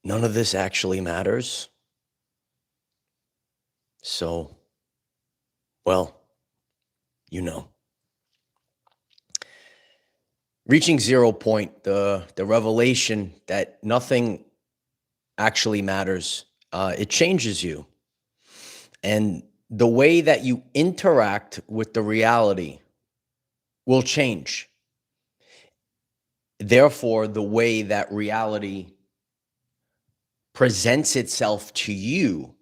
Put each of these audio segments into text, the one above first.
none of this actually matters. So, well, you know. Reaching 0 point, the revelation that nothing actually matters, it changes you. And the way that you interact with the reality will change. Therefore, the way that reality presents itself to you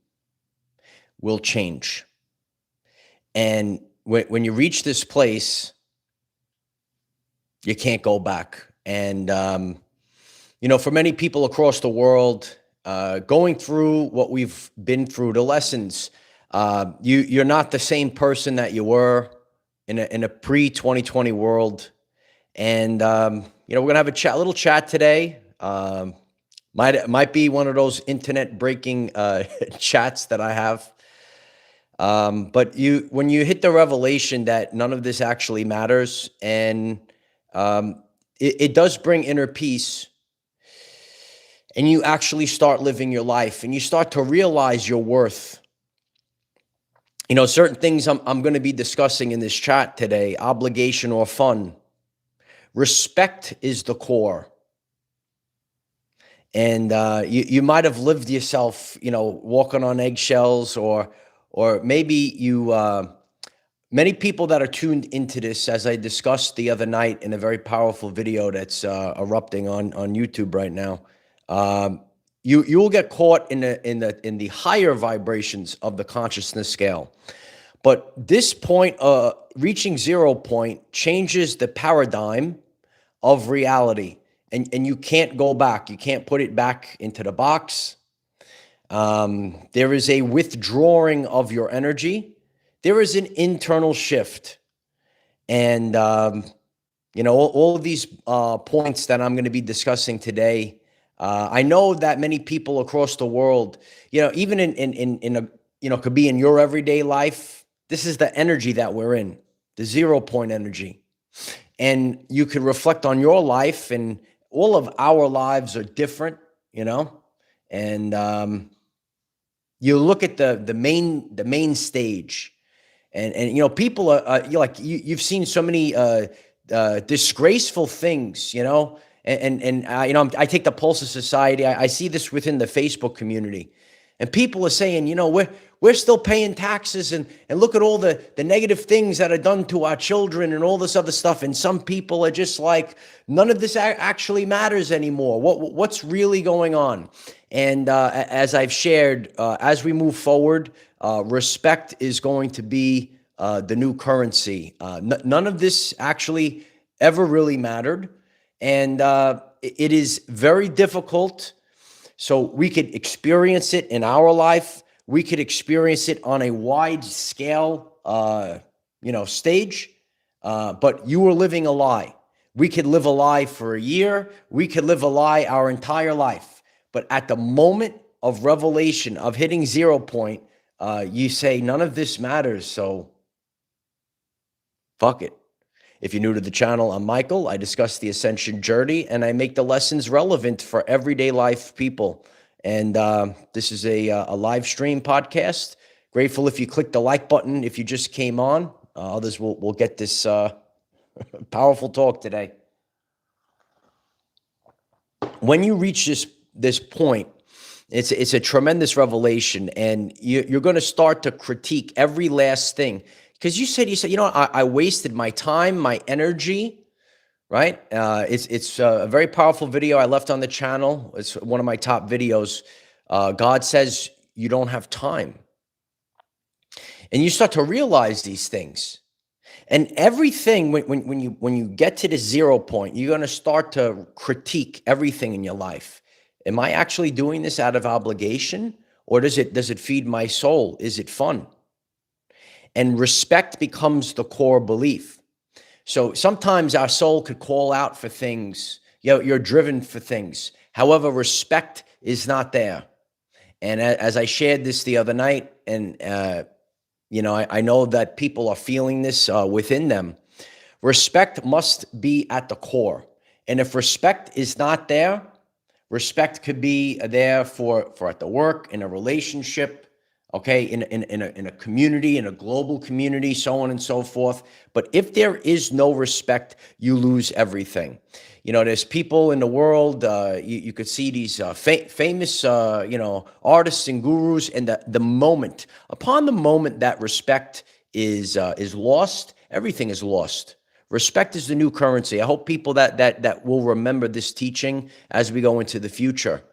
will change. And when you reach this place, you can't go back. And, for many people across the world, going through what we've been through, the lessons, you're not the same person that you were in a pre-2020 world. And, we're going to have a little chat today. Might be one of those internet breaking chats that I have. But when you hit the revelation that none of this actually matters, and it does bring inner peace, and you actually start living your life, and you start to realize your worth. Certain things I'm going to be discussing in this chat today: obligation or fun. Respect is the core. And you might have lived yourself, walking on eggshells, or maybe many people that are tuned into this, as I discussed the other night in a very powerful video that's erupting on YouTube right now. You will get caught in the higher vibrations of the consciousness scale. But this point, reaching 0 point, changes the paradigm of reality. And you can't go back. You can't put it back into the box. There is a withdrawing of your energy. There is an internal shift. And, all of these points that I'm going to be discussing today, I know that many people across the world, even in a, could be in your everyday life, this is the energy that we're in, the 0 point energy. And you could reflect on your life, and all of our lives are different, and you look at the main stage, and people are you've seen so many disgraceful things, and I take the pulse of society. I see this within the Facebook community, and people are saying, we're still paying taxes, and look at all the negative things that are done to our children and all this other stuff. And some people are just like, none of this actually matters anymore. What's really going on? And as I've shared, as we move forward, respect is going to be the new currency. None of this actually ever really mattered. And it is very difficult. So we could experience it in our life. We could experience it on a wide scale, stage, but you are living a lie. We could live a lie for a year. We could live a lie our entire life. But at the moment of revelation, of hitting 0 point, you say, none of this matters, so fuck it. If you're new to the channel, I'm Michael. I discuss the ascension journey, and I make the lessons relevant for everyday life people. And this is a live stream podcast. Grateful if you click the like button if you just came on. Others will get this powerful talk today. When you reach this point, it's a tremendous revelation, and you're going to start to critique every last thing. Because you said, I wasted my time, my energy, right? It's a very powerful video I left on the channel. It's one of my top videos. God says you don't have time. And you start to realize these things. And everything, when you get to the 0 point, you're going to start to critique everything in your life. Am I actually doing this out of obligation? Or does it feed my soul? Is it fun? And respect becomes the core belief. So sometimes our soul could call out for things. You're driven for things. However, respect is not there. And as I shared this the other night, and I know that people are feeling this within them. Respect must be at the core. And if respect is not there, Respect could be there for at the work, in a relationship, okay, in a community, in a global community, so on and so forth. But if there is no respect, you lose everything. There's people in the world. You could see these famous, artists and gurus, and upon the moment that respect is lost, everything is lost. Respect is the new currency. I hope people that will remember this teaching as we go into the future.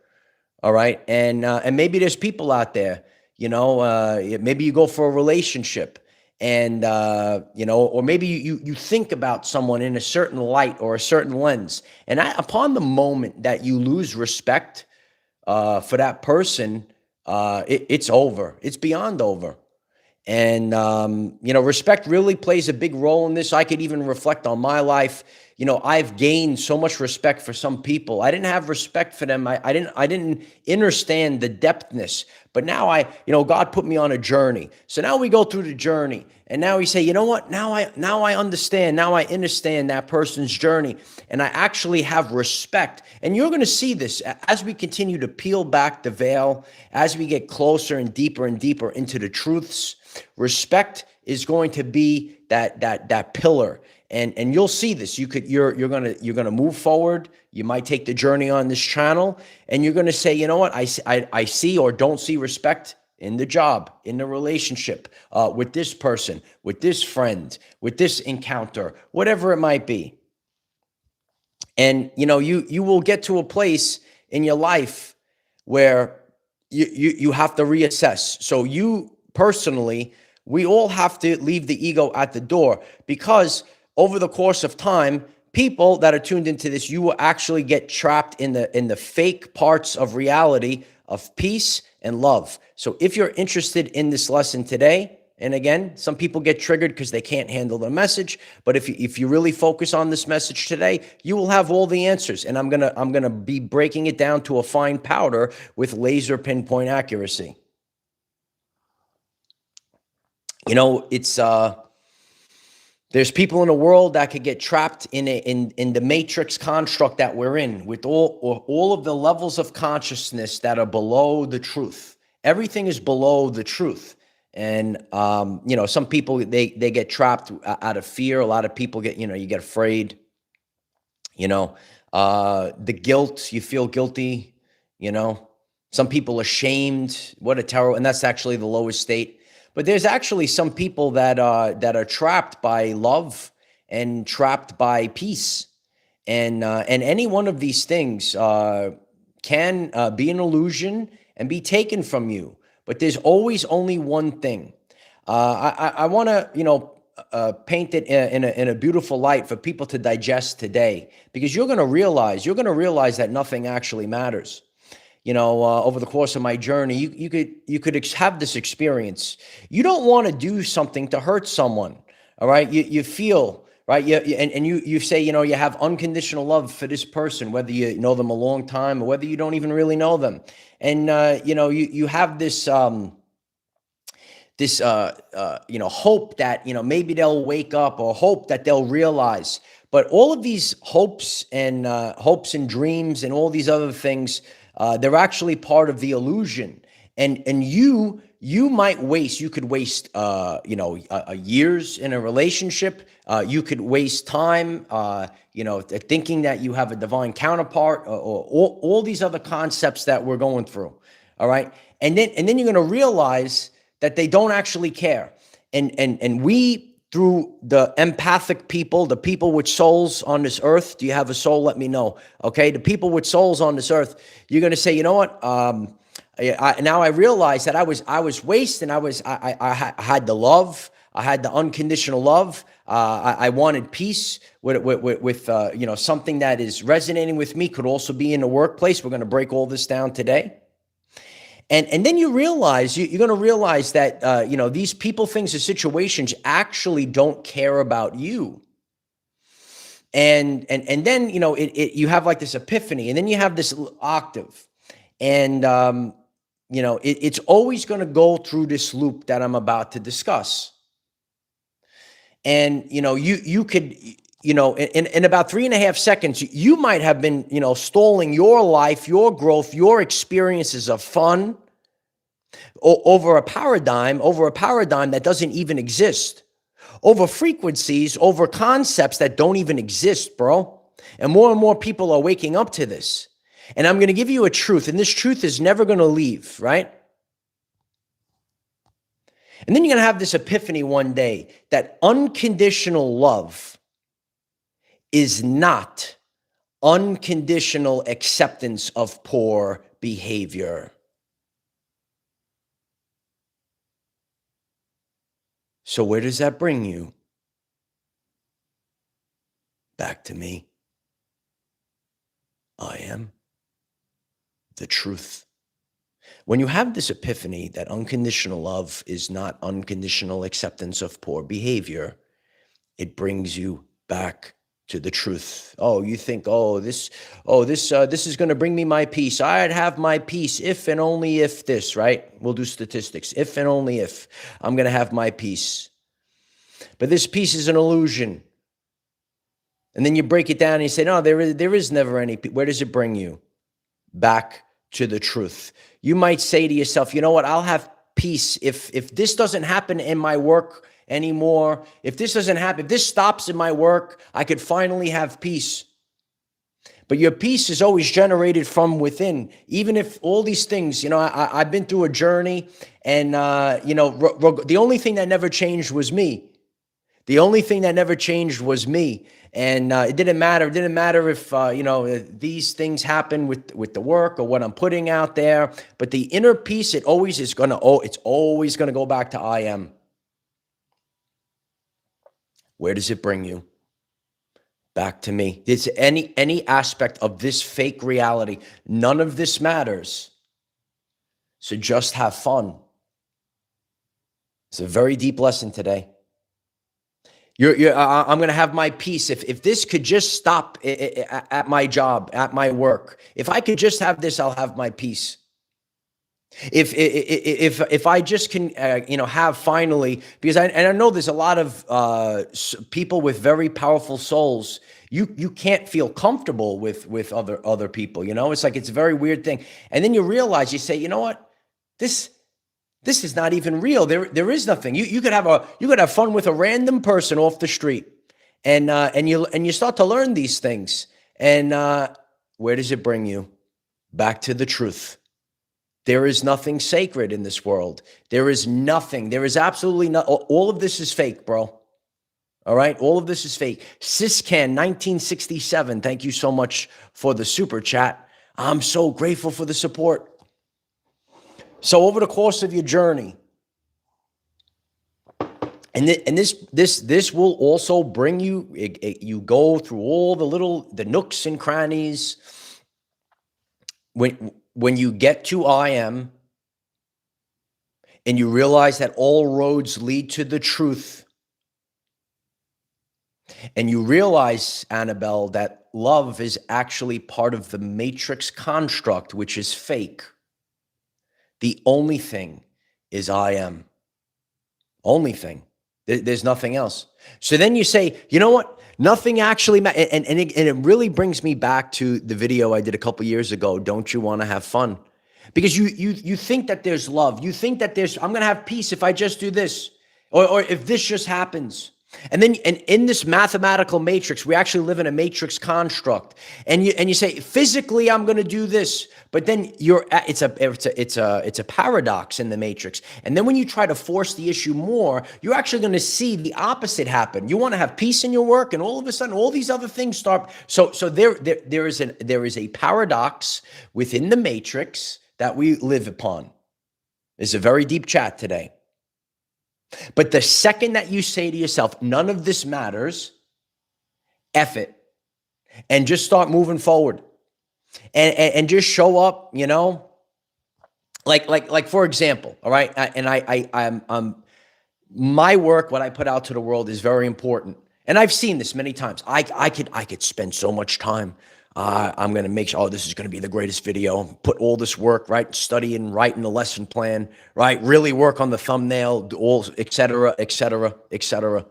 All right, and maybe there's people out there, maybe you go for a relationship, and or maybe you think about someone in a certain light or a certain lens, and upon the moment that you lose respect for that person, it's over. It's beyond over. And, respect really plays a big role in this. I could even reflect on my life. I've gained so much respect for some people. I didn't have respect for them. I didn't understand the depthness, but now God put me on a journey. So now we go through the journey, and now we say, you know what? Now I understand. Now I understand that person's journey, and I actually have respect. And you're going to see this as we continue to peel back the veil, as we get closer and deeper into the truths. Respect is going to be that pillar, and you'll see this. You're gonna move forward. You might take the journey on this channel, and you're gonna say, you know what, I see or don't see respect in the job, in the relationship, with this person, with this friend, with this encounter, whatever it might be. And you will get to a place in your life where you have to reassess. So you personally, we all have to leave the ego at the door, because over the course of time, people that are tuned into this, you will actually get trapped in the fake parts of reality of peace and love. So if you're interested in this lesson today, and again, some people get triggered because they can't handle the message, but if you really focus on this message today, you will have all the answers. And I'm gonna be breaking it down to a fine powder with laser pinpoint accuracy. It's there's people in the world that could get trapped in the matrix construct that we're in, with all of the levels of consciousness that are below the truth. Everything is below the truth. And some people they get trapped out of fear. A lot of people get, you get afraid. The guilt, you feel guilty. Some people are shamed. What a terrible, and that's actually the lowest state. But there's actually some people that are trapped by love and trapped by peace, and any one of these things can be an illusion and be taken from you. But there's always only one thing. I want to paint it in a beautiful light for people to digest today, because you're going to realize that nothing actually matters. Over the course of my journey, you could have this experience. You don't want to do something to hurt someone. All right. You feel right. You say, you have unconditional love for this person, whether you know them a long time or whether you don't even really know them. And, you have this, hope that, maybe they'll wake up, or hope that they'll realize. But all of these hopes and dreams and all these other things, they're actually part of the illusion. And you could waste years in a relationship. You could waste time, thinking that you have a divine counterpart, or all these other concepts that we're going through. All right. And then you're going to realize that they don't actually care. And we, through the empathic people, the people with souls on this earth. Do you have a soul? Let me know. Okay. The people with souls on this earth, you're going to say, you know what? Now I realize that I was wasting. I had the love. I had the unconditional love. I wanted peace with something that is resonating with me. Could also be in the workplace. We're going to break all this down today. And then you realize, you're going to realize that, these people, things, and situations actually don't care about you. And then, you have like this epiphany, and then you have this octave, and, it's always going to go through this loop that I'm about to discuss. And, you could, in about 3.5 seconds, you might have been, stalling your life, your growth, your experiences of fun over a paradigm that doesn't even exist, over frequencies, over concepts that don't even exist, bro. And more people are waking up to this. And I'm going to give you a truth, and this truth is never going to leave, right? And then you're going to have this epiphany one day that unconditional love is not unconditional acceptance of poor behavior. So where does that bring you? Back to me. I am the truth. When you have this epiphany that unconditional love is not unconditional acceptance of poor behavior, it brings you back to the truth. Oh, you think, this is going to bring me my peace. I'd have my peace if and only if this, right? We'll do statistics. If and only if I'm going to have my peace. But this peace is an illusion. And then you break it down and you say, no, there is never any peace. Where does it bring you? Back to the truth. You might say to yourself, you know what? I'll have peace if this doesn't happen in my work anymore. If this doesn't happen, if this stops in my work, I could finally have peace. But your peace is always generated from within. Even if all these things, I've been through a journey, and the only thing that never changed was me. The only thing that never changed was me. And it didn't matter. It didn't matter if, these things happen with the work or what I'm putting out there. But the inner peace, it's always going to go back to I am. Where does it bring you? Back to me. It's any aspect of this fake reality. None of this matters. So just have fun. It's a very deep lesson today. I'm going to have my peace. If this could just stop at my job, at my work, if I could just have this, I'll have my peace. If I just can, have finally, because I know there's a lot of people with very powerful souls. You can't feel comfortable with other people. It's like, it's a very weird thing. And then you realize, you say, you know what, this is not even real. There is nothing. You could have fun with a random person off the street, and you start to learn these things. And where does it bring you? Back to the truth. There is nothing sacred in this world. There is nothing. There is absolutely no. All of this is fake, bro. All right, all of this is fake. Siscan 1967. Thank you so much for the super chat. I'm so grateful for the support. So over the course of your journey, and this will also bring you. You go through all the nooks and crannies. When you get to I am, and you realize that all roads lead to the truth, and you realize, Annabelle, that love is actually part of the matrix construct, which is fake. The only thing is I am. Only thing. There's nothing else. So then you say, you know what? Nothing actually matters. And it really brings me back to the video I did a couple years ago. Don't you want to have fun? Because you think that there's love. You think that I'm going to have peace if I just do this, or if this just happens. And in this mathematical matrix, we actually live in a matrix construct. And you say, physically, I'm going to do this, but then it's a paradox in the matrix. And then when you try to force the issue more, you're actually going to see the opposite happen. You want to have peace in your work, and all of a sudden, all these other things start. So there is a paradox within the matrix that we live upon. It's a very deep chat today. But the second that you say to yourself, none of this matters, F it, and just start moving forward, and just show up, like for example, all right. I'm my work, what I put out to the world is very important. And I've seen this many times. I could spend so much time. I'm going to make sure, this is going to be the greatest video. Put all this work, right? Study and writing the lesson plan, right? Really work on the thumbnail, all, et cetera, et cetera, et cetera.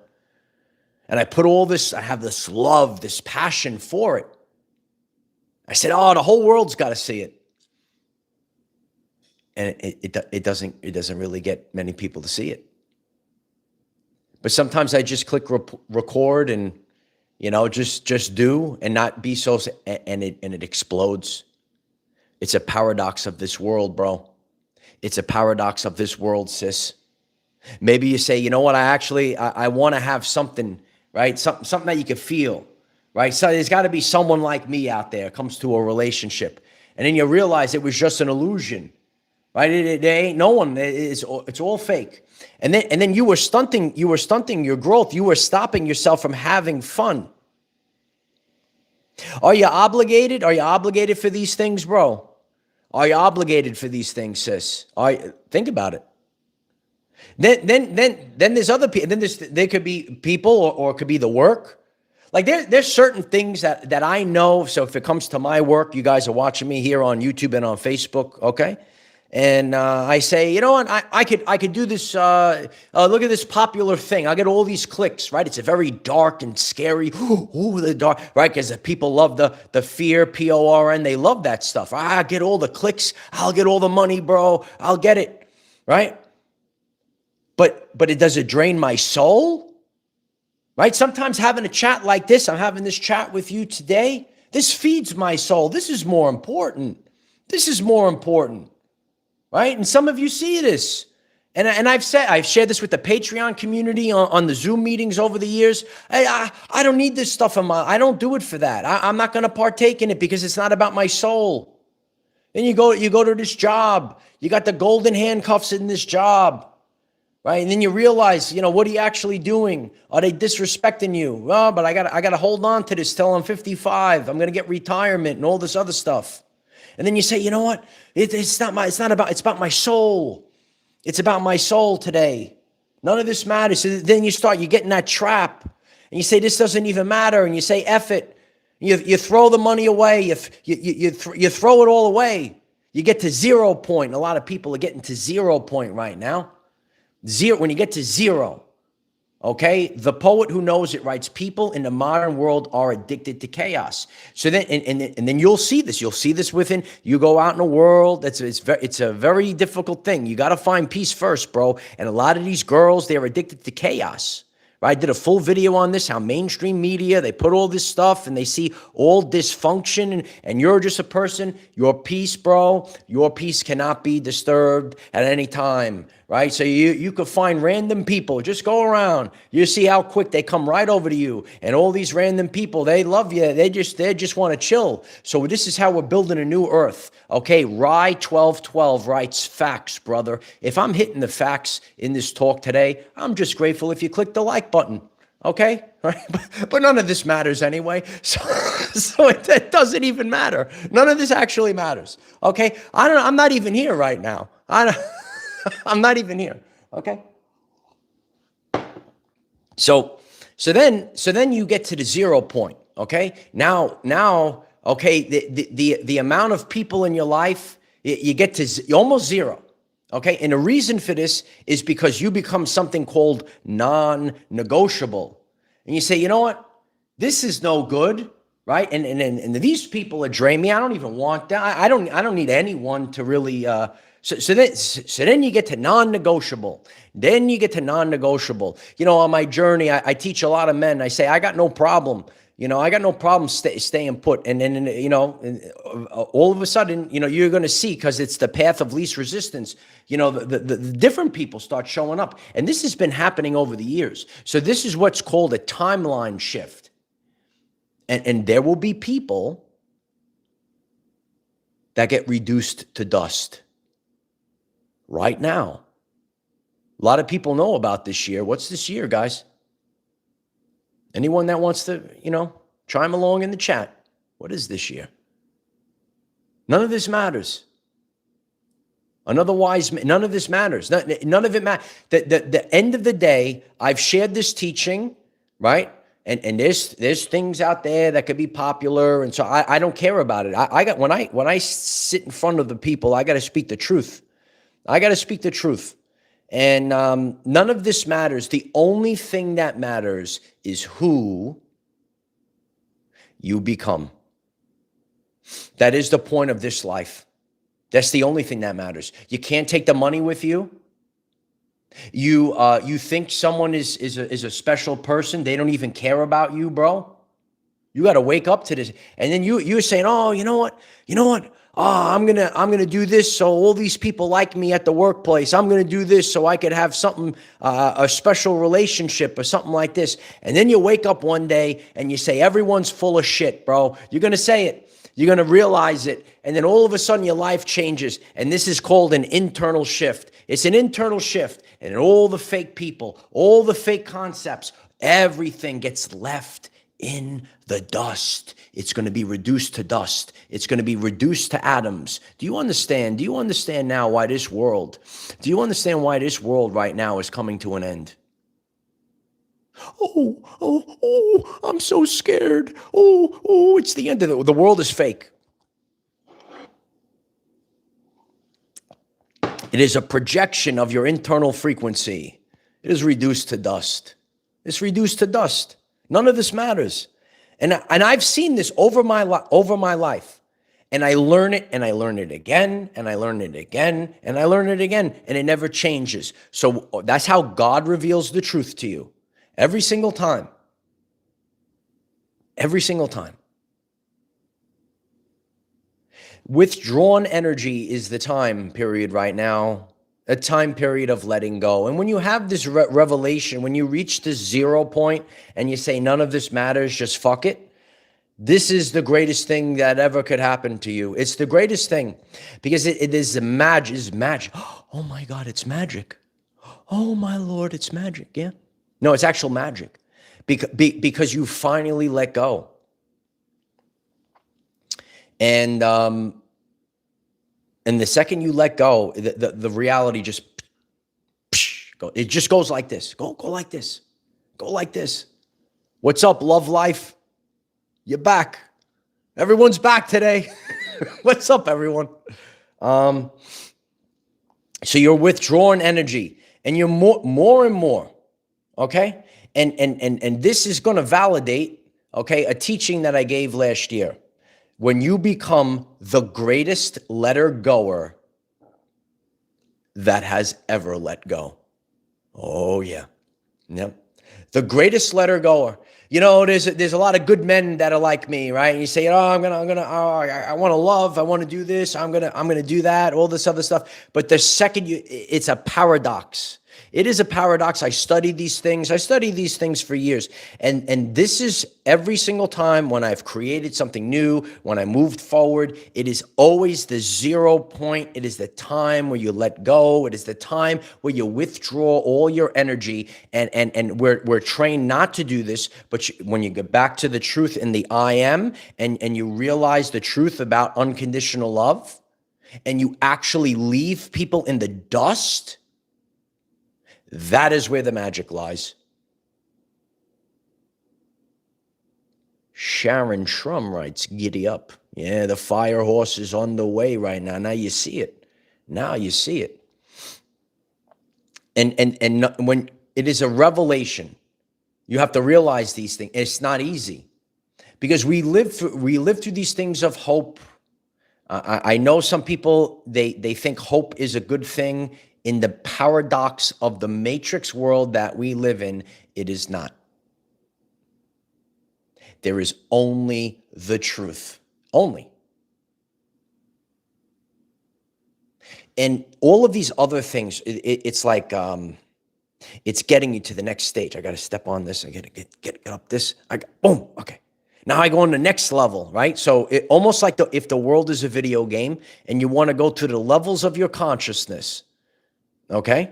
And I put all this, I have this love, this passion for it. I said, oh, the whole world's got to see it. And it doesn't really get many people to see it. But sometimes I just click record and, just do and not be so, and it explodes. It's a paradox of this world, bro. It's a paradox of this world, sis. Maybe you say, you know what, I want to have something, right? Something that you can feel, right? So there's got to be someone like me out there comes to a relationship. And then you realize it was just an illusion, right? There ain't no one. It's all fake. And then you were stunting your growth. You were stopping yourself from having fun. Are you obligated? Are you obligated for these things, bro? Are you obligated for these things, sis? Think about it. Then there's other people. Then there could be people, or it could be the work. Like there's certain things that I know. So if it comes to my work, you guys are watching me here on YouTube and on Facebook, okay? And I say, you know what, I could do this. Look at this popular thing. I'll get all these clicks, right? It's a very dark and scary. Ooh, the dark, right? Because people love the fear, PORN. They love that stuff. I get all the clicks. I'll get all the money, bro. I'll get it, right? But does it drain my soul? Right? Sometimes having a chat like this, I'm having this chat with you today. This feeds my soul. This is more important. This is more important. Right? And some of you see this. And I've shared this with the Patreon community on the Zoom meetings over the years. I don't need this stuff I don't do it for that. I'm not going to partake in it because it's not about my soul. Then you go to this job. You got the golden handcuffs in this job. Right? And then you realize, what are you actually doing? Are they disrespecting you? Well, but I got to hold on to this till I'm 55. I'm going to get retirement and all this other stuff. And then you say, you know what? It's about my soul. It's about my soul today. None of this matters. So then you get in that trap and you say, this doesn't even matter. And you say, F it. You throw the money away. You throw it all away. You get to 0 point. A lot of people are getting to 0 point right now. When you get to 0, okay, the poet who knows it writes, people in the modern world are addicted to chaos. So then, and then you'll see this. You'll see this within, you go out in the world. It's a very difficult thing. You got to find peace first, bro. And a lot of these girls, they're addicted to chaos. Right? I did a full video on this, how mainstream media, they put all this stuff and they see all dysfunction and you're just a person, your peace, bro, your peace cannot be disturbed at any time, right? So you could find random people, just go around, you see how quick they come right over to you. And all these random people, they love you, they just want to chill. So this is how we're building a new earth, okay? Rye 1212 writes, facts, brother. If I'm hitting the facts in this talk today, I'm just grateful if you click the like button, okay? Right? But none of this matters anyway, so it doesn't even matter. None of this actually matters, okay? I'm not even here right now. I'm not even here, okay? So then you get to the 0 point, okay? Now, okay, the amount of people in your life, you get to almost 0. Okay, and the reason for this is because you become something called non-negotiable. And you say, you know what? This is no good, right? And these people are draining me. I don't even want that. I don't need anyone to really so then you get to non-negotiable. Then you get to non-negotiable. On my journey, I teach a lot of men. I say, I got no problem. I got no problem staying put. And then, all of a sudden, you're going to see, because it's the path of least resistance, the different people start showing up. And this has been happening over the years. So this is what's called a timeline shift. And there will be people that get reduced to dust right now. A lot of people know about this year. What's this year, guys? Anyone that wants to, chime along in the chat. What is this year? None of this matters. None of this matters. None of it matters. The end of the day, I've shared this teaching, right? And there's things out there that could be popular, and so I don't care about it. When I sit in front of the people, I got to speak the truth. I got to speak the truth. And none of this matters. The only thing that matters is who you become. That is the point of this life. That's the only thing that matters. You can't take the money with you. You think someone is a special person. They don't even care about you, bro. You got to wake up to this. And then you're saying, oh, you know what? Oh, I'm gonna do this so all these people like me at the workplace. I'm gonna do this so I could have something, a special relationship or something like this. And then you wake up one day and you say, everyone's full of shit, bro. You're gonna say it. You're going to realize it. And then all of a sudden your life changes. And this is called an internal shift. It's an internal shift. And all the fake people, all the fake concepts, everything gets left in the dust. It's going to be reduced to dust. It's going to be reduced to atoms. Do you understand? Do you understand now why this world, right now is coming to an end? Oh, I'm so scared. Oh, it's the end of it. The world is fake. It is a projection of your internal frequency. It is reduced to dust. It's reduced to dust. None of this matters. And I've seen this over my life. And I learn it, and I learn it again, and I learn it again, and I learn it again, and it never changes. So that's how God reveals the truth to you. Every single time. Every single time. Withdrawn energy is the time period right now, a time period of letting go. And when you have this revelation, when you reach this 0 point and you say, none of this matters, just fuck it, this is the greatest thing that ever could happen to you. It's the greatest thing because it is the magic. It's magic. Oh my God, it's magic. Oh my Lord, it's magic. Yeah. No, it's actual magic because you finally let go. And the second you let go, the reality just, it just goes like this. Go like this. Go like this. What's up, love life? You're back. Everyone's back today. What's up, everyone? So you're withdrawing energy and you're more and more. Okay. And this is going to validate, okay, a teaching that I gave last year. When you become the greatest letter goer that has ever let go. Oh yeah. Yep. The greatest letter goer. You know, there's a lot of good men that are like me, right? And you say, I want to love, I want to do this, I'm gonna do that, all this other stuff. But the second it's a paradox. It is a paradox. I study these things. I study these things for years. And this is every single time when I've created something new, when I moved forward, it is always the 0 point. It is the time where you let go. It is the time where you withdraw all your energy. And we're trained not to do this, but when you get back to the truth in the I am, and you realize the truth about unconditional love, and you actually leave people in the dust, that is where the magic lies. Sharon Shrum writes, giddy up. Yeah, the fire horse is on the way right now. Now you see it. Now you see it. And when it is a revelation, you have to realize these things. It's not easy because we live through these things of hope. I know some people, they think hope is a good thing. In the paradox of the matrix world that we live in, it is not. There is only the truth. Only. And all of these other things, it's like, it's getting you to the next stage. I got to step on this. I got to get up this. Boom. Okay. Now I go on the next level, right? So it almost like if the world is a video game and you want to go to the levels of your consciousness. Okay.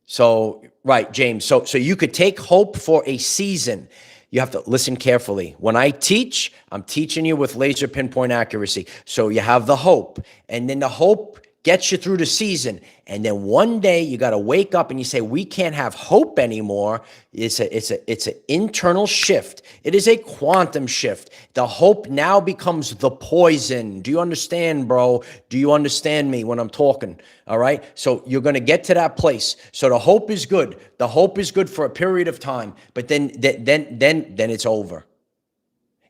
So, right, James. So you could take hope for a season. You have to listen carefully. When I teach, I'm teaching you with laser pinpoint accuracy. So you have the hope, and then the hope gets you through the season. And then one day you got to wake up and you say, we can't have hope anymore. It's an internal shift. It is a quantum shift. The hope now becomes the poison. Do you understand, bro? Do you understand me when I'm talking? All right. So you're going to get to that place. So the hope is good. The hope is good for a period of time, but then it's over.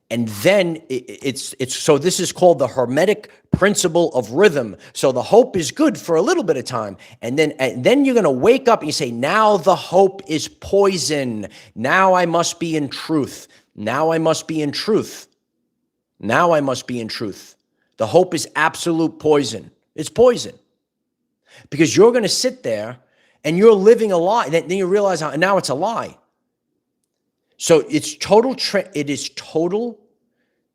And then it's so this is called the Hermetic principle of rhythm. So the hope is good for a little bit of time. And then you're going to wake up and you say, now the hope is poison. Now I must be in truth. Now I must be in truth. Now I must be in truth. The hope is absolute poison. It's poison. Because you're going to sit there and you're living a lie. Then you realize now it's a lie. So it's total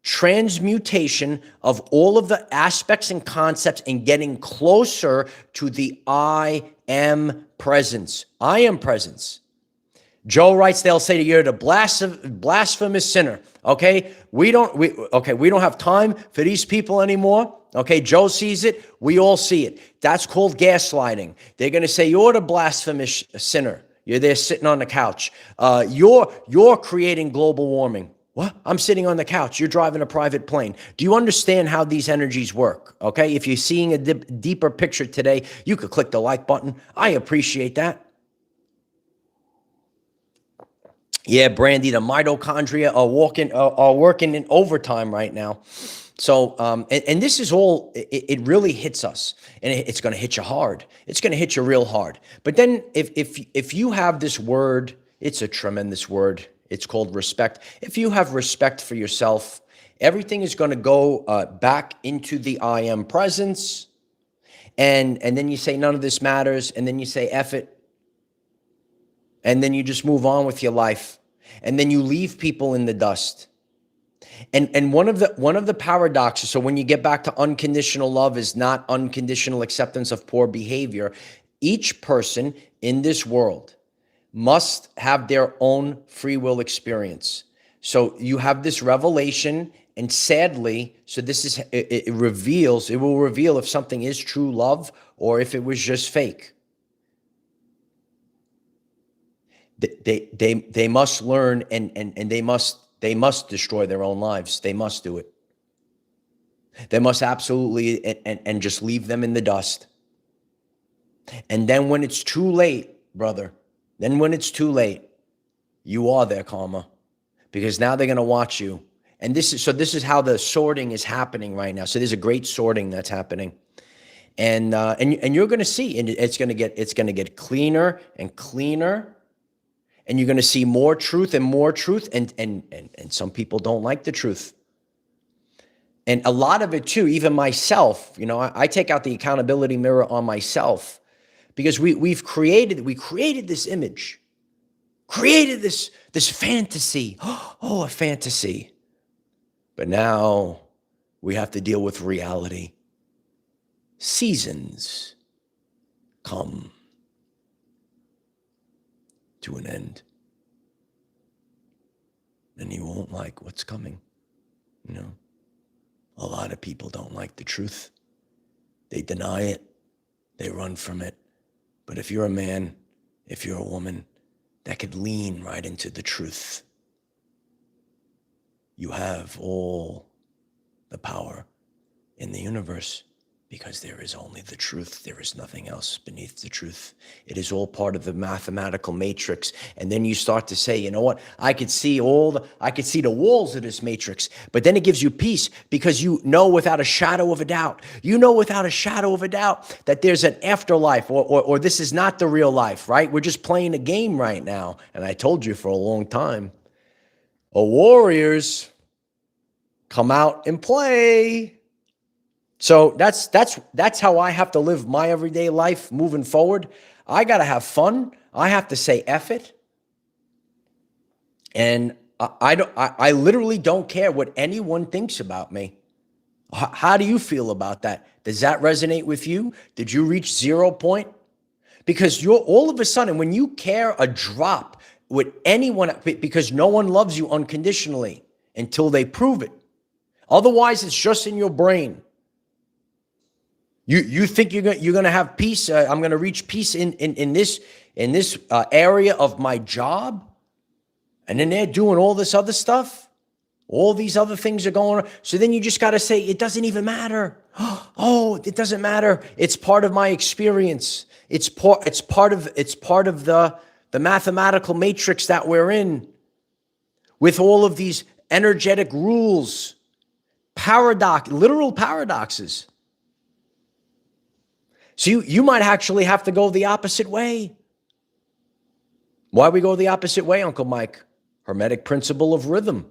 transmutation of all of the aspects and concepts and getting closer to the I am presence. I am presence. Joe writes, they'll say you're the blasphemous sinner. Okay, we don't have time for these people anymore. Okay, Joe sees it. We all see it. That's called gaslighting. They're going to say you're the blasphemous sinner. You're there sitting on the couch. You're creating global warming. What? I'm sitting on the couch. You're driving a private plane. Do you understand how these energies work? Okay, if you're seeing a deeper picture today, you could click the like button. I appreciate that. Yeah, Brandy, the mitochondria are working in overtime right now. So, and this is all, it really hits us, and it's going to hit you hard. It's going to hit you real hard. But then if you have this word, it's a tremendous word. It's called respect. If you have respect for yourself, everything is going to go back into the I am presence. And then you say, none of this matters. And then you say, F it. And then you just move on with your life. And then you leave people in the dust. And one of the paradoxes, so when you get back to unconditional love is not unconditional acceptance of poor behavior. Each person in this world must have their own free will experience. So you have this revelation, and sadly, so this is, it will reveal if something is true love or if it was just fake. They must learn, and they must destroy their own lives. They must do it. They must absolutely, and just leave them in the dust. And then when it's too late, brother, then when it's too late, you are their karma, because now they're going to watch you. And this is how the sorting is happening right now. So there's a great sorting that's happening. And you're going to see, and it's going to get cleaner and cleaner. And you're going to see more truth and more truth. And some people don't like the truth. And a lot of it too, even myself, I take out the accountability mirror on myself, because we created this image, created this fantasy. Oh, a fantasy. But now we have to deal with reality. Seasons come to an end. And you won't like what's coming. A lot of people don't like the truth. They deny it. They run from it. But if you're a man, if you're a woman that could lean right into the truth, you have all the power in the universe, because there is only the truth. There is nothing else beneath the truth. It is all part of the mathematical matrix. And then you start to say, you know what? I could see the walls of this matrix, but then it gives you peace, because you know without a shadow of a doubt, that there's an afterlife, or this is not the real life, right? We're just playing a game right now. And I told you for a long time, warriors come out and play. So that's how I have to live my everyday life moving forward. I got to have fun. I have to say F it. And I literally don't care what anyone thinks about me. How do you feel about that? Does that resonate with you? Did you reach 0 point? Because you're all of a sudden, when you care a drop with anyone, because no one loves you unconditionally until they prove it. Otherwise, it's just in your brain. You think you're gonna have peace? I'm gonna reach peace in this area of my job, and then they're doing all this other stuff. All these other things are going on. So then you just got to say, it doesn't even matter. Oh, it doesn't matter. It's part of my experience. It's part of the mathematical matrix that we're in, with all of these energetic rules, literal paradoxes. So you might actually have to go the opposite way. Why we go the opposite way, Uncle Mike? Hermetic principle of rhythm.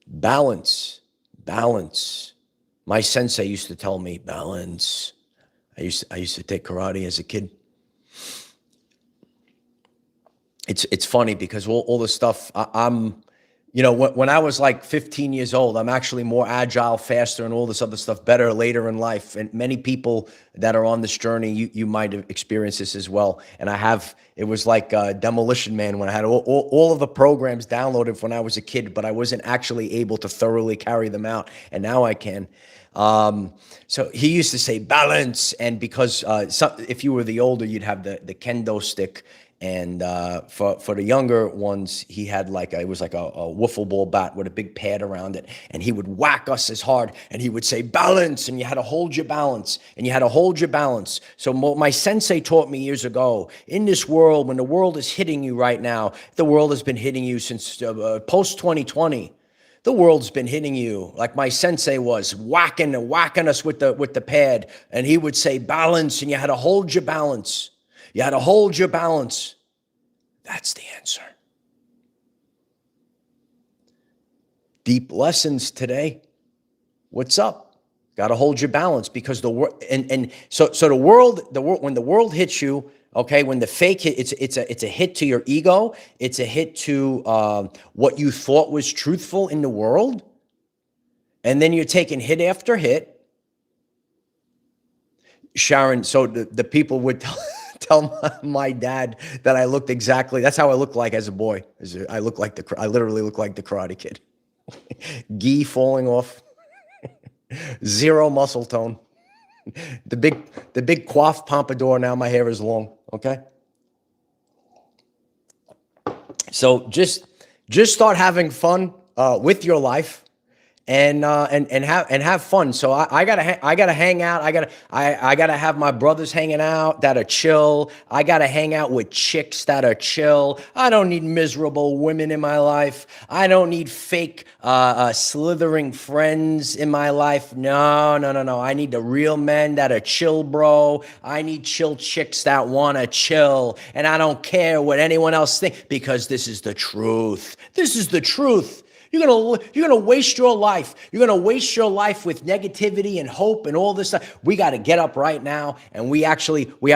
Balance. My sensei used to tell me, balance. I used to take karate as a kid. It's funny because all the stuff I'm, when I was like 15 years old, I'm actually more agile, faster, and all this other stuff better later in life. And many people that are on this journey, you might have experienced this as well. And it was like Demolition Man when I had all of the programs downloaded when I was a kid, but I wasn't actually able to thoroughly carry them out. And now I can. So he used to say balance. And because if you were the older, you'd have the kendo stick. And for the younger ones, he had it was like a wiffle ball bat with a big pad around it. And he would whack us as hard. And he would say, balance. And you had to hold your balance. So my sensei taught me years ago, in this world, when the world is hitting you right now, the world has been hitting you since post 2020. The world's been hitting you like my sensei was, whacking us with the pad. And he would say, balance. And you had to hold your balance. That's the answer. Deep lessons today. What's up? Got to hold your balance, because the world when the world hits you, okay, when the fake hit, it's a hit to your ego. It's a hit to what you thought was truthful in the world, and then you're taking hit after hit. Sharon, so the people would tell my dad that I looked exactly, that's how I looked like as a boy. I literally look like the Karate Kid. Gi falling off, zero muscle tone, the big coif pompadour. Now my hair is long. Okay. So just start having fun with your life. And have fun. So I gotta hang out. I gotta have my brothers hanging out that are chill. I gotta hang out with chicks that are chill. I don't need miserable women in my life. I don't need fake slithering friends in my life. No. I need the real men that are chill, bro. I need chill chicks that wanna chill, and I don't care what anyone else thinks, because this is the truth. This is the truth. You're gonna waste your life. You're gonna waste your life with negativity and hope and all this stuff. We got to get up right now, and we have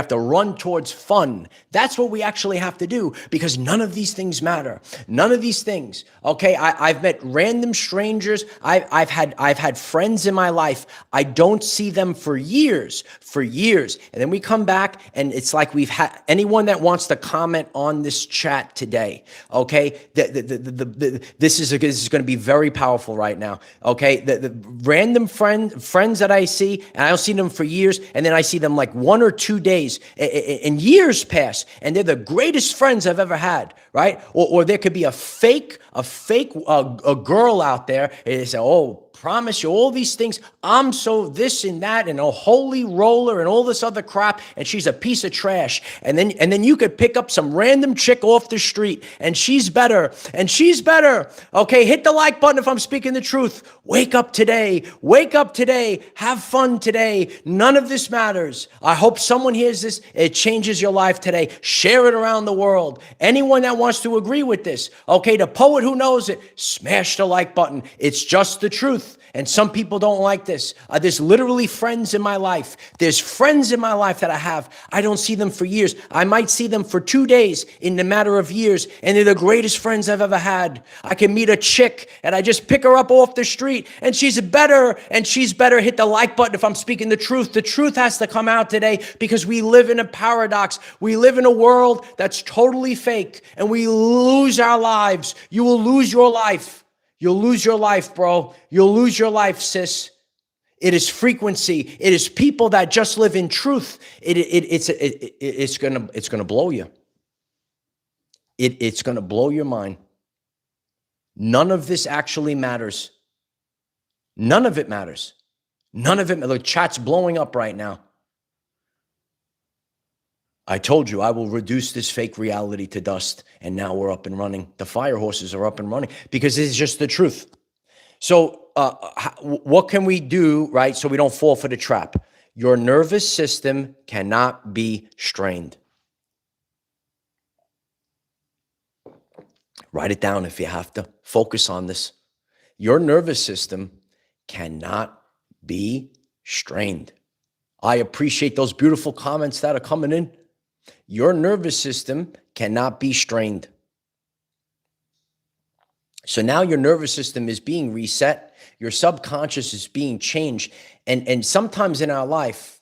to run towards fun. That's what we actually have to do, because none of these things matter. None of these things. Okay, I've met random strangers. I've had friends in my life. I don't see them for years, and then we come back, and it's like we've had anyone that wants to comment on this chat today. Okay, this is going to be very powerful right now. Okay, the random friends that I see, and I don't see them for years, and then I see them like 1 or 2 days, and years pass, and they're the greatest friends I've ever had, right? Or there could be a fake girl out there, and they say, oh, promise you all these things. I'm so this and that, and a holy roller and all this other crap, and she's a piece of trash. And then you could pick up some random chick off the street, and she's better. Okay, hit the like button if I'm speaking the truth. Wake up today. Have fun today. None of this matters. I hope someone hears this. It changes your life today. Share it around the world. Anyone that wants to agree with this, okay, the poet who knows it, smash the like button. It's just the truth. And some people don't like this. There's literally friends in my life. There's friends in my life that I have. I don't see them for years. I might see them for 2 days in the matter of years, and they're the greatest friends I've ever had. I can meet a chick, and I just pick her up off the street, and she's better. Hit the like button if I'm speaking the truth. The truth has to come out today, because we live in a paradox. We live in a world that's totally fake, and we lose our lives. You will lose your life. You'll lose your life, bro. You'll lose your life, sis. It is frequency. It is people that just live in truth. It's gonna blow you. It's gonna blow your mind. None of this actually matters. None of it matters. None of it. The chat's blowing up right now. I told you I will reduce this fake reality to dust, and now we're up and running. The fire horses are up and running because it's just the truth. So what can we do, right, so we don't fall for the trap? Your nervous system cannot be strained. Write it down if you have to. Focus on this. Your nervous system cannot be strained. I appreciate those beautiful comments that are coming in. Your nervous system cannot be strained. So now your nervous system is being reset. Your subconscious is being changed. And sometimes in our life,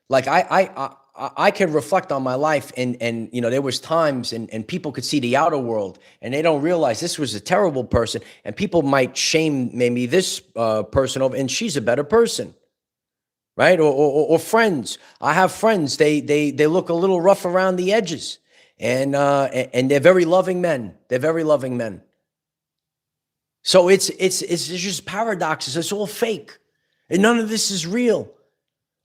like I can reflect on my life and you know, there was times and people could see the outer world and they don't realize this was a terrible person, and people might shame maybe this person over, and she's a better person. Right? Or friends. I have friends. They look a little rough around the edges, and they're very loving men. They're very loving men. So it's just paradoxes. It's all fake, and none of this is real.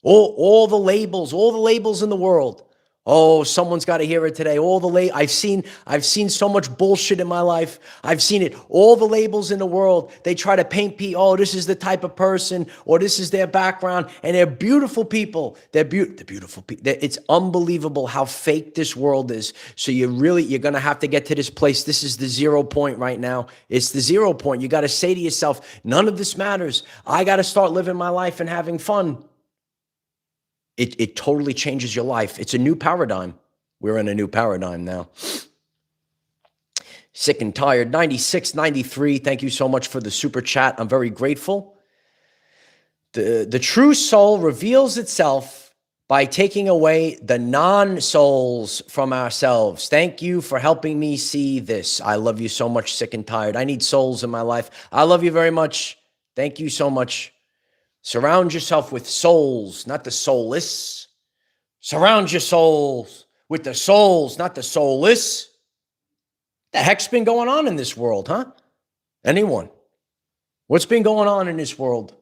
All the labels in the world. Oh, someone's got to hear it today. I've seen so much bullshit in my life. I've seen it. All the labels in the world. They try to paint people. Oh, this is the type of person, or this is their background, and they're beautiful people. They're beautiful people. It's unbelievable how fake this world is. So you're going to have to get to this place. This is the 0 point right now. It's the 0 point. You got to say to yourself, none of this matters. I got to start living my life and having fun. It totally changes your life. It's a new paradigm. We're in a new paradigm now. Sick and tired. 9693. Thank you so much for the super chat. I'm very grateful. The true soul reveals itself by taking away the non-souls from ourselves. Thank you for helping me see this. I love you so much, sick and tired. I need souls in my life. I love you very much. Thank you so much. Surround yourself with souls, not the soulless. Surround your souls with the souls, not the soulless. The heck's been going on in this world, huh? Anyone? What's been going on in this world?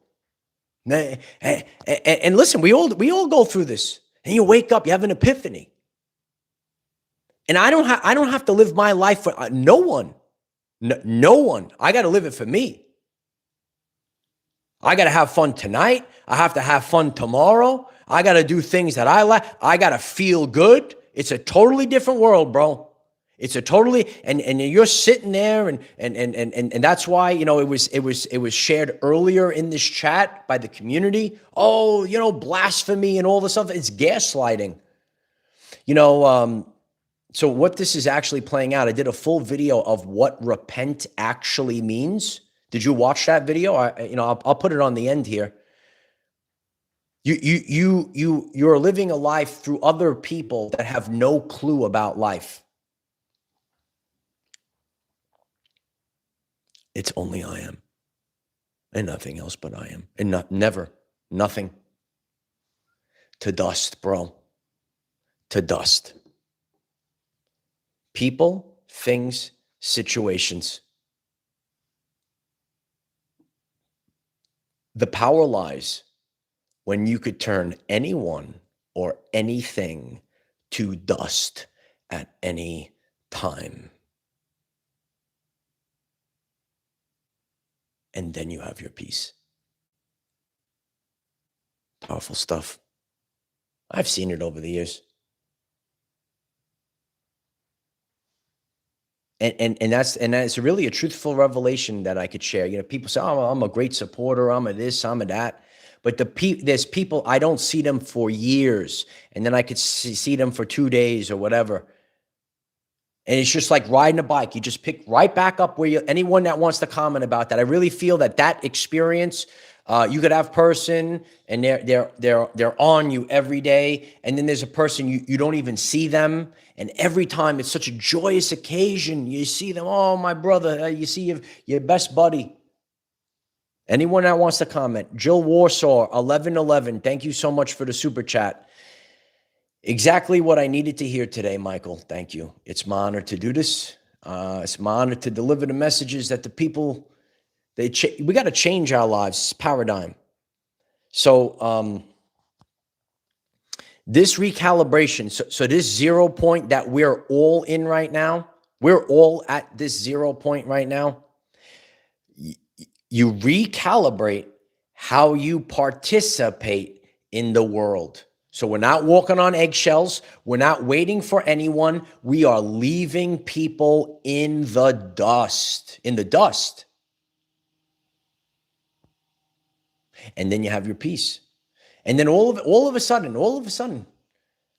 And listen, we all go through this. And you wake up, you have an epiphany. And I don't have to live my life for no one. No one. I got to live it for me. I got to have fun tonight. I have to have fun tomorrow. I got to do things that I like. I got to feel good. It's a totally different world, bro. It's a totally, and you're sitting there and that's why, you know, it was shared earlier in this chat by the community. Oh, you know, blasphemy and all this stuff. It's gaslighting. You know, so what this is actually playing out, I did a full video of what repent actually means. Did you watch that video? I'll put it on the end here. You're living a life through other people that have no clue about life. It's only I am, and nothing else but I am, and nothing. To dust, bro. To dust. People, things, situations. The power lies when you could turn anyone or anything to dust at any time. And then you have your peace. Powerful stuff. I've seen it over the years. And that's really a truthful revelation that I could share. You know, people say, "Oh, I'm a great supporter. I'm a this. I'm a that." But there's people I don't see them for years, and then I could see them for 2 days or whatever. And it's just like riding a bike. You just pick right back up where anyone that wants to comment about that. I really feel that experience. You could have person and they're on you every day, and then there's a person you don't even see them, and every time it's such a joyous occasion. You see them, oh my brother, you see your best buddy, Anyone that wants to comment. Jill Warsaw, 1111. Thank you so much for the super chat. Exactly what I needed to hear today, Michael. Thank you. It's my honor to do this. It's my honor to deliver the messages that the people, we got to change our lives, paradigm. So this recalibration, so this 0 point that we're all in right now, we're all at this 0 point right now. You recalibrate how you participate in the world. So we're not walking on eggshells. We're not waiting for anyone. We are leaving people in the dust, And then you have your peace. And then all of a sudden,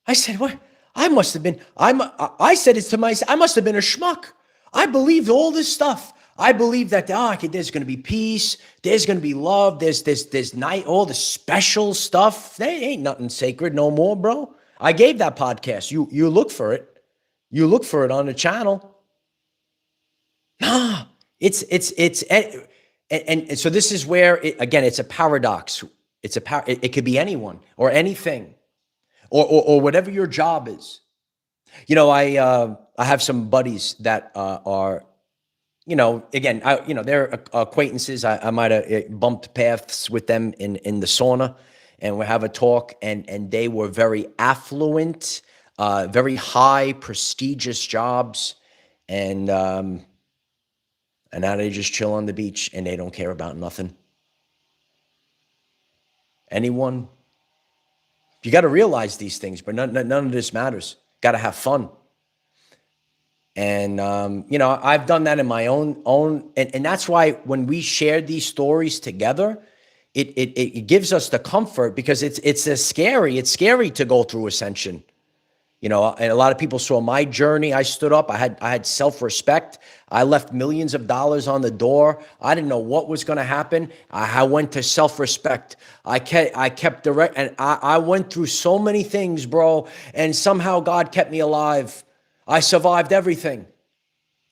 I said, what? I said it to myself, I must have been a schmuck. I believed all this stuff. I believe that there's going to be peace, there's going to be love, there's night, all the special stuff. There ain't nothing sacred no more, bro. I gave that podcast. You look for it. You look for it on the channel. Nah, and so this is where again, it's a paradox. It could be anyone or anything, or whatever your job is. You know, I have some buddies that are. You know, again, they're acquaintances. I might have bumped paths with them in the sauna, and we have a talk. And they were very affluent, very high, prestigious jobs, and now they just chill on the beach and they don't care about nothing. Anyone, you got to realize these things, but none of this matters. Got to have fun. And, I've done that in my own, and that's why when we share these stories together, it gives us the comfort, because it's scary to go through ascension. And a lot of people saw my journey. I stood up, I had self-respect. I left millions of dollars on the door. I didn't know what was going to happen. I went to self-respect. I kept direct, and I went through so many things, bro. And somehow God kept me alive. I survived everything.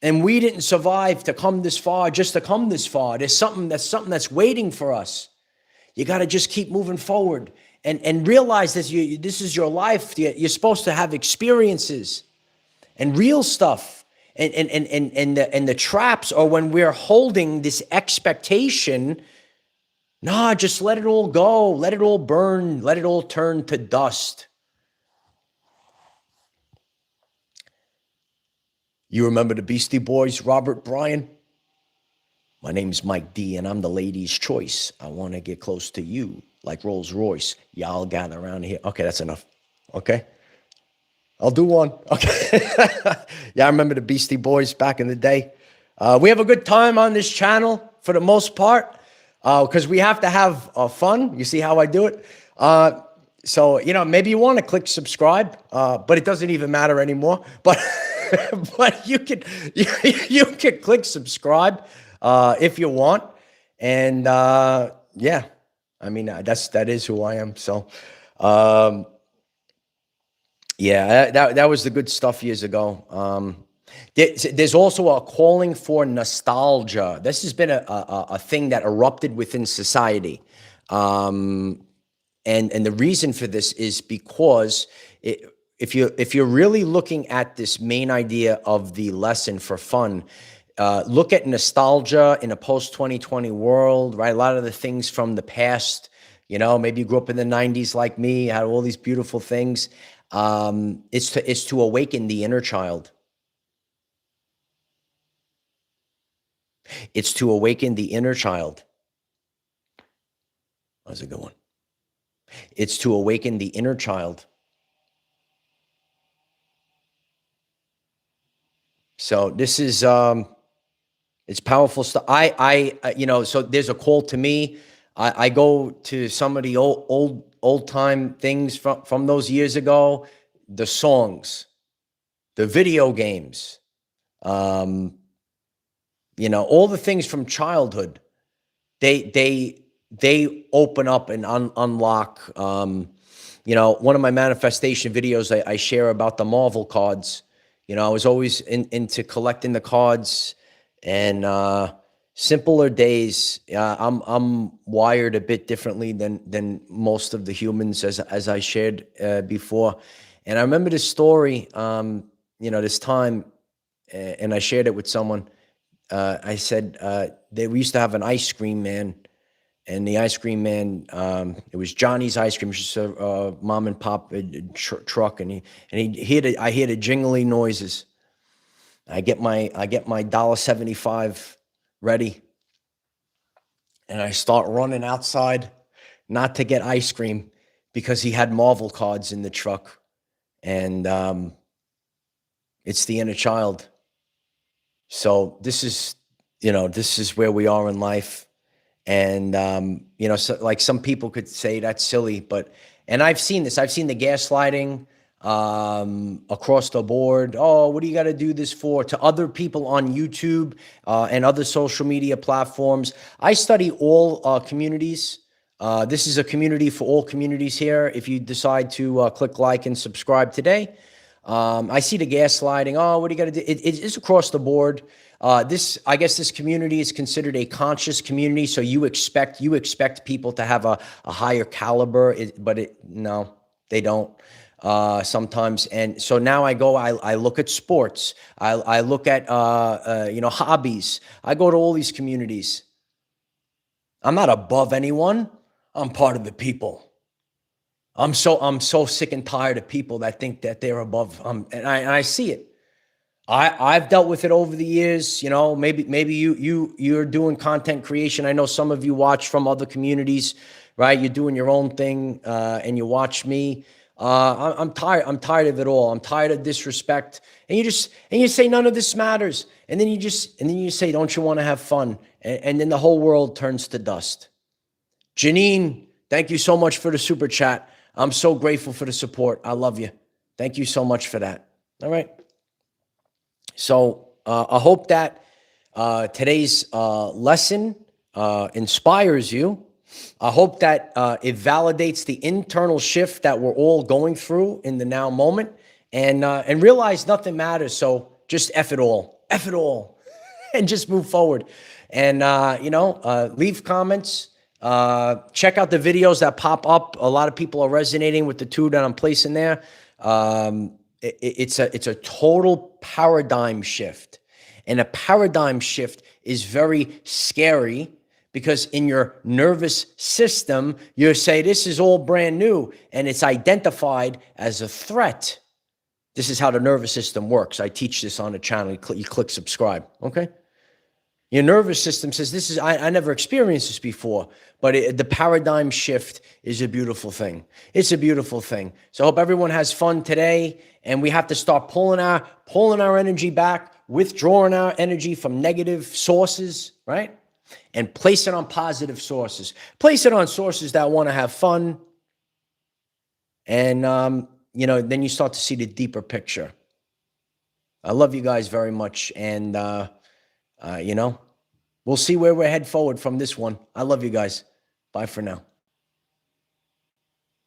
And we didn't survive to come this far, just to come this far. There's something that's waiting for us. You got to just keep moving forward and realize that this is your life. You're supposed to have experiences and real stuff. And the traps are when we're holding this expectation. Nah, just let it all go. Let it all burn. Let it all turn to dust. You remember the Beastie Boys, Robert Bryan? My name's Mike D, and I'm the lady's choice. I want to get close to you like Rolls Royce. Y'all gather around here. Okay, that's enough. Okay? I'll do one. Okay. Yeah, I remember the Beastie Boys back in the day. We have a good time on this channel for the most part, because we have to have fun. You see how I do it? So, maybe you want to click subscribe, but it doesn't even matter anymore. But but you can click subscribe if you want. And yeah, I mean, that is who I am. So yeah, that was the good stuff years ago. There's also a calling for nostalgia. This has been a thing that erupted within society. And the reason for this is because if you're really looking at this main idea of the lesson for fun, look at nostalgia in a post-2020 world, right? A lot of the things from the past, maybe you grew up in the 90s like me, had all these beautiful things. It's to awaken the inner child. It's to awaken the inner child. How's it going? It's to awaken the inner child. So this is, it's powerful stuff. So there's a call to me. I go to some of the old time things from those years ago, the songs, the video games, all the things from childhood. They open up and unlock. One of my manifestation videos, I share about the Marvel cards. I was always into collecting the cards, and simpler days. I'm wired a bit differently than most of the humans, as I shared before. And I remember this story, this time, and I shared it with someone. I said we used to have an ice cream man, and the ice cream man, it was Johnny's Ice Cream, just a mom and pop truck, and I hear the jingly noises. I get my $1.75 ready, and I start running outside, not to get ice cream, because he had Marvel cards in the truck, and it's the inner child. So this is where we are in life. And, so like some people could say that's silly, and I've seen this. I've seen the gaslighting across the board. Oh, what do you got to do this for? To other people on YouTube and other social media platforms. I study all communities. This is a community for all communities here. If you decide to click like and subscribe today, I see the gaslighting. Oh, what do you got to do? It's across the board. I guess this community is considered a conscious community. So you expect people to have a higher caliber, no, they don't sometimes. And so now I look at sports. I look at, hobbies. I go to all these communities. I'm not above anyone. I'm part of the people. I'm so sick and tired of people that think that they're above. And I see it. I've dealt with it over the years. Maybe you're doing content creation. I know some of you watch from other communities, right? You're doing your own thing, and you watch me. I'm tired. I'm tired of it all. I'm tired of disrespect. And you say none of this matters. And then you say, don't you want to have fun? And then the whole world turns to dust. Janine, thank you so much for the super chat. I'm so grateful for the support. I love you. Thank you so much for that. All right. So I hope that today's lesson inspires you. I hope that it validates the internal shift that we're all going through in the now moment, and realize nothing matters. So just F it all, and just move forward. And, leave comments. Check out the videos that pop up. A lot of people are resonating with the two that I'm placing there. It's a total paradigm shift, and a paradigm shift is very scary, because in your nervous system, you say, this is all brand new, and it's identified as a threat. This is how the nervous system works. I teach this on the channel. You click subscribe. Okay. Your nervous system says, I never experienced this before, but the paradigm shift is a beautiful thing. It's a beautiful thing. So I hope everyone has fun today, and we have to start pulling our energy back, withdrawing our energy from negative sources, right? And place it on positive sources. Place it on sources that want to have fun. And, then you start to see the deeper picture. I love you guys very much. And, we'll see where we're head forward from this one. I love you guys. Bye for now.